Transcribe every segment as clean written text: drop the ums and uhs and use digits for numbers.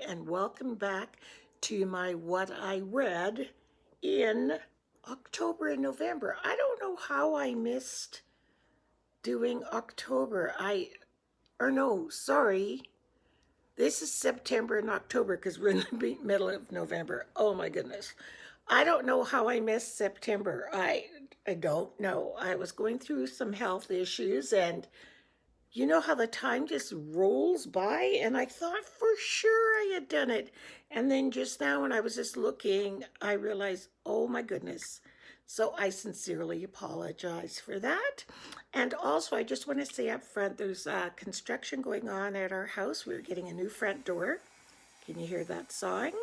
and welcome back to my What I Read in October and November. I don't know how I missed doing October. Sorry. This is September and October because we're in the middle of November. Oh my goodness. I don't know how I missed September. I don't know. I was going through some health issues, and you know how the time just rolls by, and I thought for sure I had done it. And then just now when I was just looking, I realized, oh my goodness. So I sincerely apologize for that. And also, I just want to say up front, there's construction going on at our house. We're getting a new front door. Can you hear that sawing?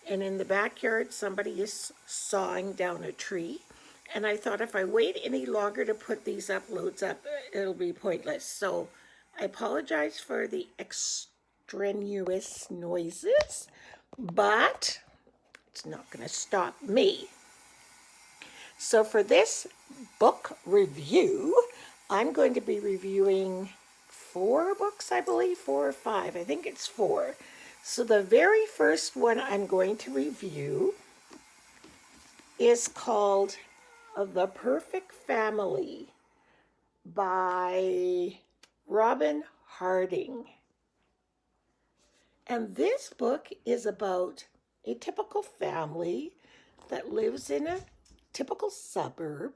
And in the backyard, somebody is sawing down a tree. And I thought if I wait any longer to put these uploads up, it'll be pointless. So I apologize for the extraneous noises, but it's not going to stop me. So for this book review, I'm going to be reviewing 4 books, I believe, 4 or 5. I think it's 4. So the very first one I'm going to review is called The Perfect Family by Robin Harding. And this book is about a typical family that lives in a typical suburb.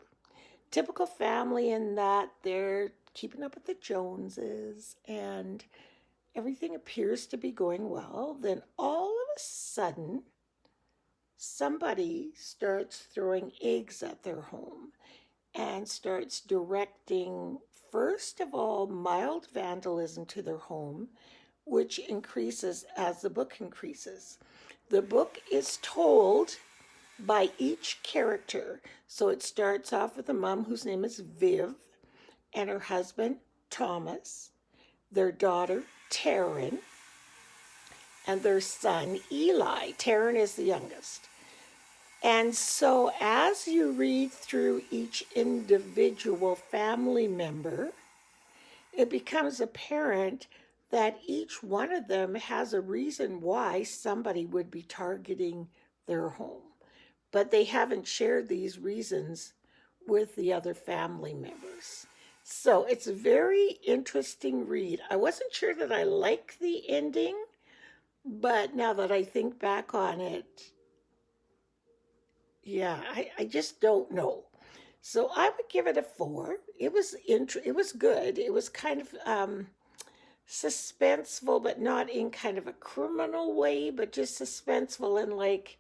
Typical family in that they're keeping up with the Joneses and everything appears to be going well. Then all of a sudden, somebody starts throwing eggs at their home and starts directing, first of all, mild vandalism to their home, which increases as the book increases. The book is told by each character. So it starts off with a mom whose name is Viv, and her husband, Thomas, their daughter, Taryn, and their son, Eli. Taryn is the youngest. And so as you read through each individual family member, it becomes apparent that each one of them has a reason why somebody would be targeting their home. But they haven't shared these reasons with the other family members. So it's a very interesting read. I wasn't sure that I liked the ending, but now that I think back on it, yeah, I just don't know. So I would give it a 4. It was good. It was kind of suspenseful, but not in kind of a criminal way, but just suspenseful and like,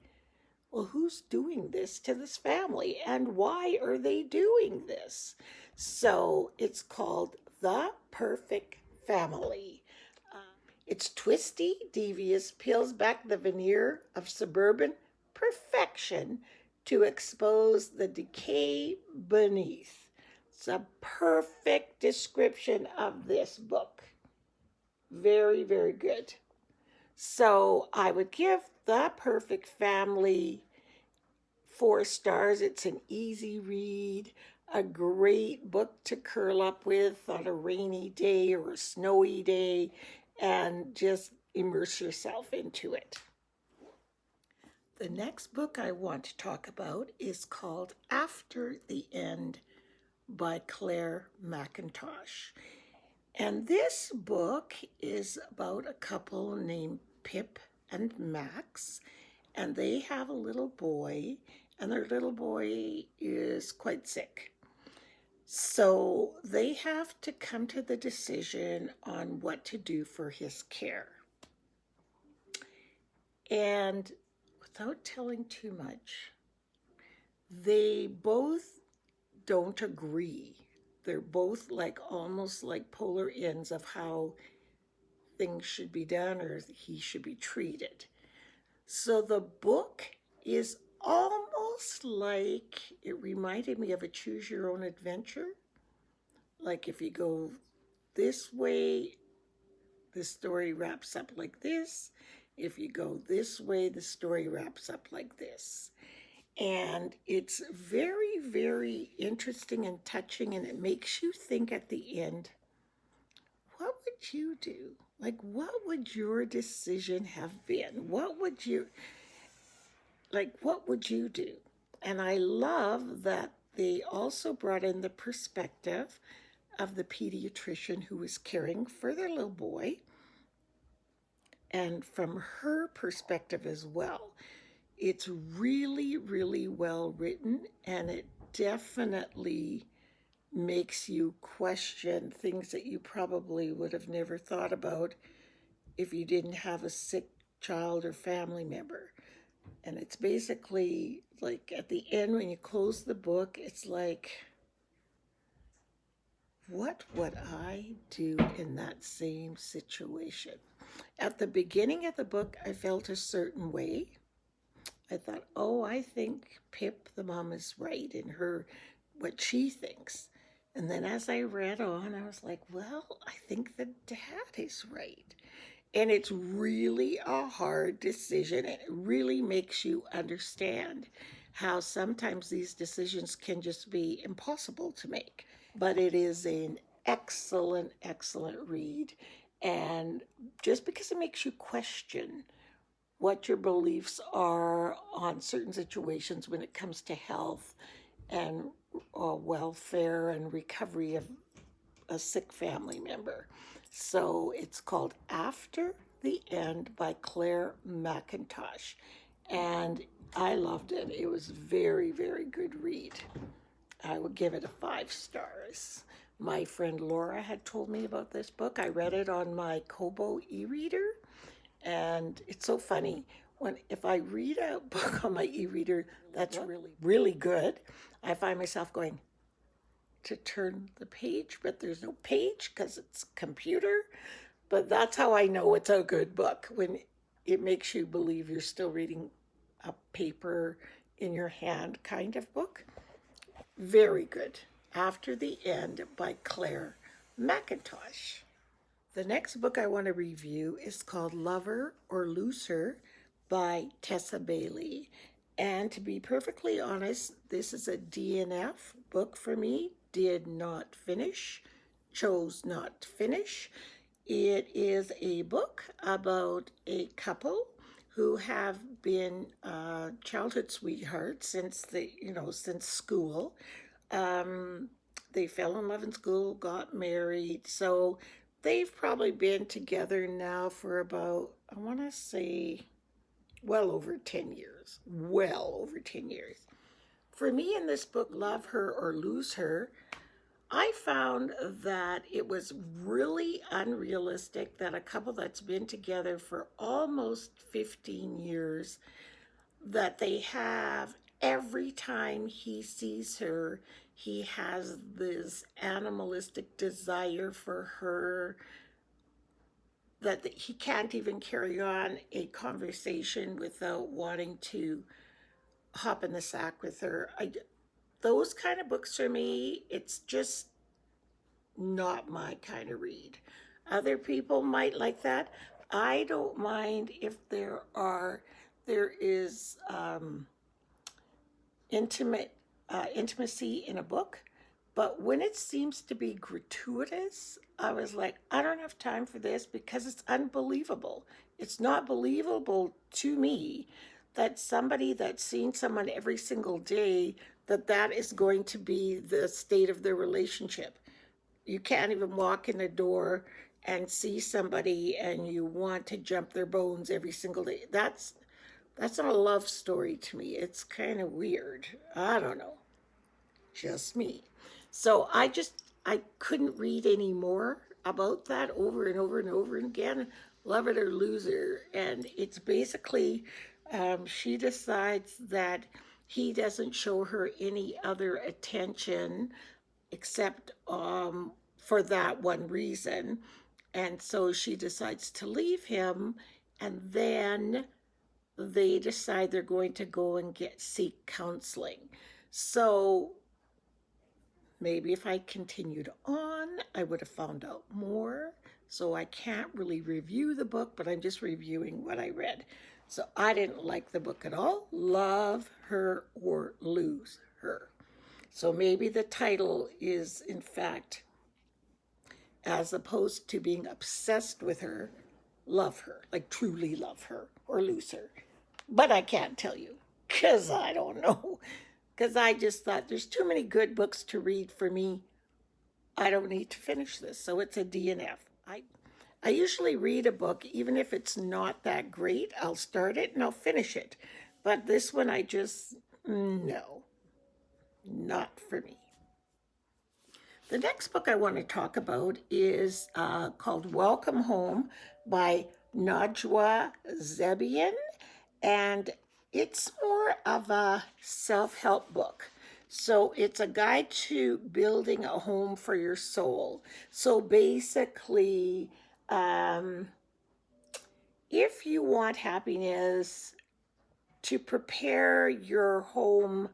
well, who's doing this to this family and why are they doing this? So it's called The Perfect Family. It's twisty, devious, peels back the veneer of suburban perfection to expose the decay beneath. It's a perfect description of this book. Very, very good. So I would give The Perfect Family 4 stars. It's an easy read, a great book to curl up with on a rainy day or a snowy day and just immerse yourself into it. The next book I want to talk about is called After the End by Claire Mcintosh. And this book is about a couple named Pip and Max, and they have a little boy, and their little boy is quite sick. So they have to come to the decision on what to do for his care. And without telling too much, they both don't agree. They're both like almost like polar ends of how things should be done or he should be treated. So the book is almost like, it reminded me of a choose your own adventure. Like if you go this way, the story wraps up like this. If you go this way, the story wraps up like this. And it's very, very interesting and touching, and it makes you think at the end, what would would you do? Like, what would your decision have been? What would you do? And I love that they also brought in the perspective of the pediatrician who was caring for their little boy, and from her perspective as well. It's really, really well written, and it definitely makes you question things that you probably would have never thought about if you didn't have a sick child or family member. And it's basically like at the end when you close the book, it's like, what would I do in that same situation? At the beginning of the book, I felt a certain way. I thought, oh, I think Pip, the mom, is right in her, what she thinks. And then as I read on, I was like, well, I think the dad is right. And it's really a hard decision, and it really makes you understand how sometimes these decisions can just be impossible to make. But it is an excellent, excellent read. And just because it makes you question what your beliefs are on certain situations when it comes to health and welfare and recovery of a sick family member. So it's called After the End by Claire Mcintosh. And I loved it. It was a very, very good read. I would give it a 5 stars. My friend Laura had told me about this book. I read it on my Kobo e-reader. And it's so funny if I read a book on my e-reader that's really, really good, I find myself going to turn the page, but there's no page because it's computer. But that's how I know it's a good book, when it makes you believe you're still reading a paper in your hand kind of book. Very good. After the End by Claire Mcintosh. The next book I want to review is called Lover or Lose Her by Tessa Bailey. And to be perfectly honest, this is a DNF book for me. Did not finish, chose not to finish. It is a book about a couple who have been childhood sweethearts since since school. They fell in love in school, got married, so they've probably been together now for about, I want to say, well over 10 years. Well over 10 years. For me in this book, Love Her or Lose Her, I found that it was really unrealistic that a couple that's been together for almost 15 years, that they have, every time he sees her, he has this animalistic desire for her, that he can't even carry on a conversation without wanting to hop in the sack with her. Those kind of books for me, it's just not my kind of read. Other people might like that. I don't mind if there is intimacy in a book, but when it seems to be gratuitous, I was like, I don't have time for this, because it's unbelievable. It's not believable to me that somebody that's seen someone every single day, that is going to be the state of their relationship. You can't even walk in the door and see somebody and you want to jump their bones every single day. That's not a love story to me. It's kind of weird. I don't know. Just me. So I couldn't read any more about that over and over and over again. Love it or lose her. And it's basically, she decides that he doesn't show her any other attention except for that one reason. And so she decides to leave him, and then they decide they're going to go and seek counseling. So maybe if I continued on, I would have found out more. So I can't really review the book, but I'm just reviewing what I read. So I didn't like the book at all. Love Her or Lose Her. So maybe the title is, in fact, as opposed to being obsessed with her, love her, like truly love her or lose her. But I can't tell you because I don't know. Because I just thought there's too many good books to read for me. I don't need to finish this. So it's a DNF. I usually read a book, even if it's not that great. I'll start it and I'll finish it. But this one, I just, no, not for me. The next book I want to talk about is called Welcome Home by Najwa Zebian. And it's more of a self-help book. So it's a guide to building a home for your soul. So basically, if you want happiness, to prepare your home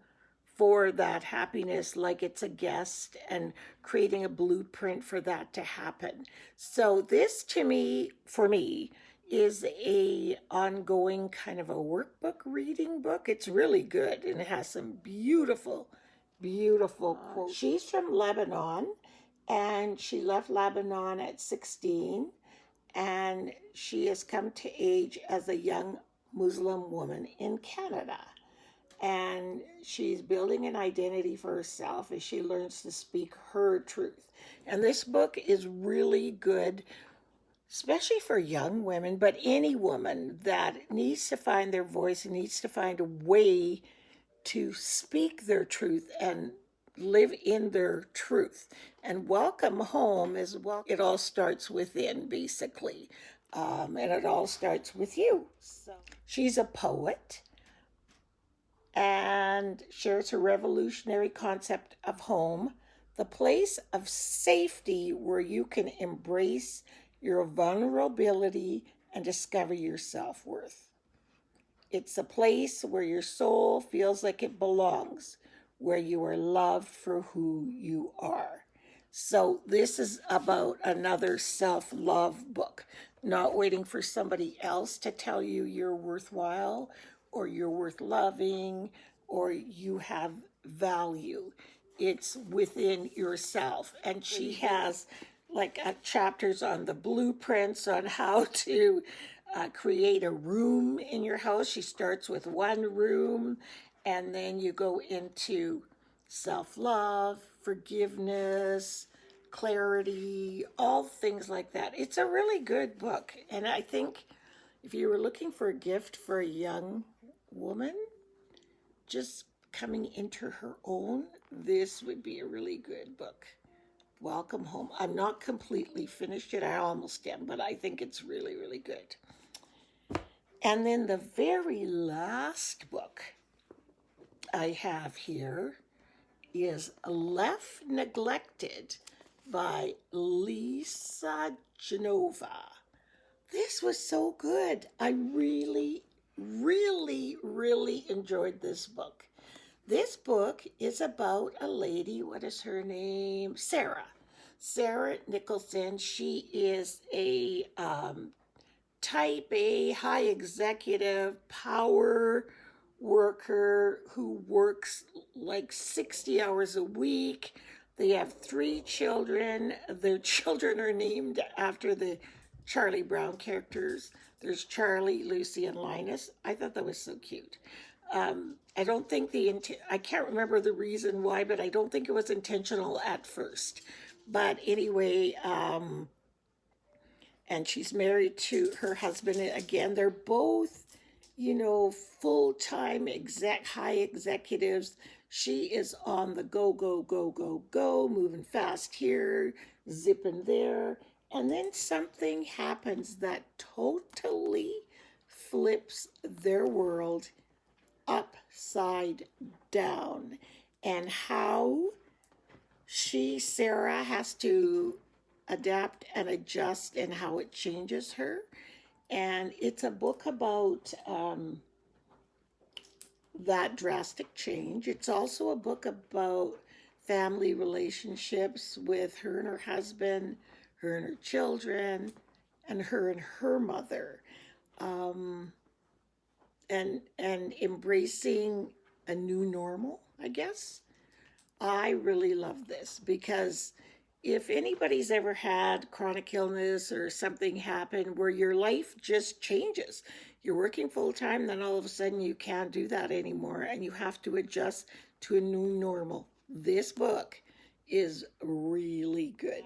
for that happiness like it's a guest and creating a blueprint for that to happen. So this to me, for me, is a ongoing kind of a workbook reading book. It's really good and it has some beautiful, beautiful quotes. She's from Lebanon and she left Lebanon at 16 and she has come to age as a young Muslim woman in Canada. And she's building an identity for herself as she learns to speak her truth. And this book is really good, especially for young women, but any woman that needs to find their voice and needs to find a way to speak their truth and live in their truth. And Welcome Home is, well, it all starts within, basically. And it all starts with you. So she's a poet and shares her revolutionary concept of home, the place of safety where you can embrace your vulnerability and discover your self-worth. It's a place where your soul feels like it belongs, where you are loved for who you are. So this is about another self-love book, not waiting for somebody else to tell you you're worthwhile or you're worth loving or you have value. It's within yourself. And she has like chapters on the blueprints on how to create a room in your house. She starts with one room and then you go into self-love, forgiveness, clarity, all things like that. It's a really good book. And I think if you were looking for a gift for a young woman just coming into her own, this would be a really good book. Welcome Home. I'm not completely finished yet. I almost am, but I think it's really, really good. And then the very last book I have here is Left Neglected by Lisa Genova. This was so good. I really, really, really enjoyed this book. This book is about a lady, what is her name? Sarah Nicholson. She is a type A, high executive, power worker who works like 60 hours a week. They have 3 children. Their children are named after the Charlie Brown characters. There's Charlie, Lucy, and Linus. I thought that was so cute. I don't think I can't remember the reason why, but I don't think it was intentional at first. But anyway, and she's married to her husband. Again, they're both, full-time high executives. She is on the go, go, go, go, go, moving fast here, zipping there. And then something happens that totally flips their world upside down. And how Sarah, has to adapt and adjust and how it changes her. And it's a book about that drastic change. It's also a book about family relationships with her and her husband, her and her children, and her mother, and embracing a new normal, I guess. I really love this because if anybody's ever had chronic illness or something happen where your life just changes, you're working full time, then all of a sudden you can't do that anymore and you have to adjust to a new normal. This book is really good.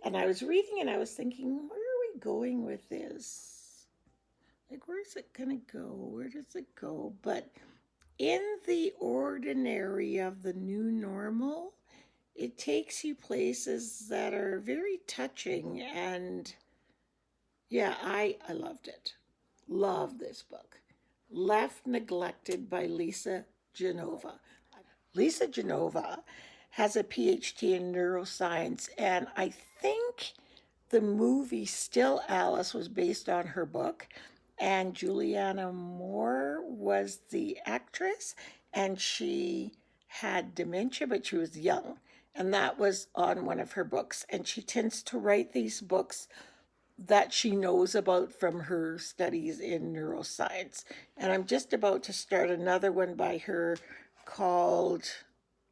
And I was reading and I was thinking, where are we going with this? Like, where's it going to go? Where does it go? But in the ordinary of the new normal, it takes you places that are very touching. And yeah, I loved it. Love this book. Left Neglected by Lisa Genova. Lisa Genova has a PhD in neuroscience, and I think the movie Still Alice was based on her book, and Juliana Moore was the actress, and she had dementia, but she was young, and that was on one of her books. And she tends to write these books that she knows about from her studies in neuroscience. And I'm just about to start another one by her called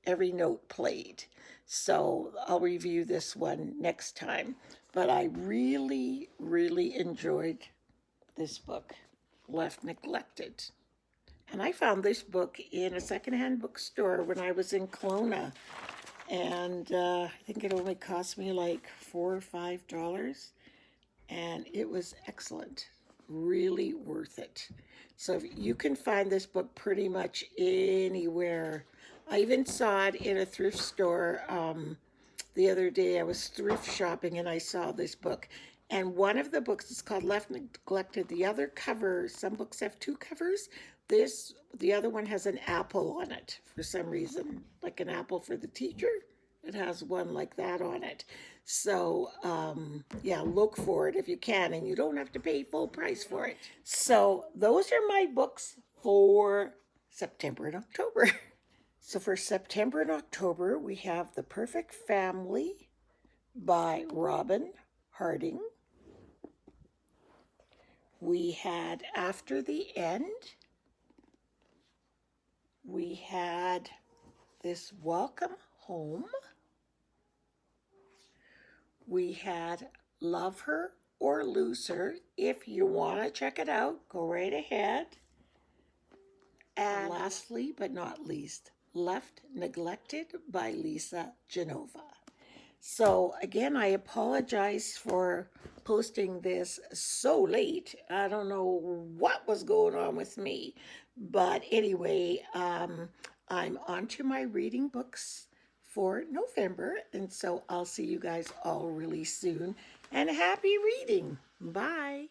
Every Note Played. So I'll review this one next time. But I really, really enjoyed this book, Left Neglected. And I found this book in a secondhand bookstore when I was in Kelowna. And I think it only cost me like $4 or $5. And it was excellent, really worth it. So you can find this book pretty much anywhere. I even saw it in a thrift store the other day. I was thrift shopping and I saw this book. And one of the books is called Left Neglected. The other cover, some books have two covers. The other one has an apple on it for some reason, like an apple for the teacher. It has one like that on it. So, yeah, look for it if you can, and you don't have to pay full price for it. So those are my books for September and October. So for September and October, we have The Perfect Family by Robin Harding. We had After the End. We had this Welcome Home. We had Love Her or Lose Her. If you want to check it out, go right ahead. And lastly, but not least, Left Neglected by Lisa Genova. So again, I apologize for posting this so late. I don't know what was going on with me. But anyway, I'm on to my reading books for November. And so I'll see you guys all really soon. And happy reading. Bye.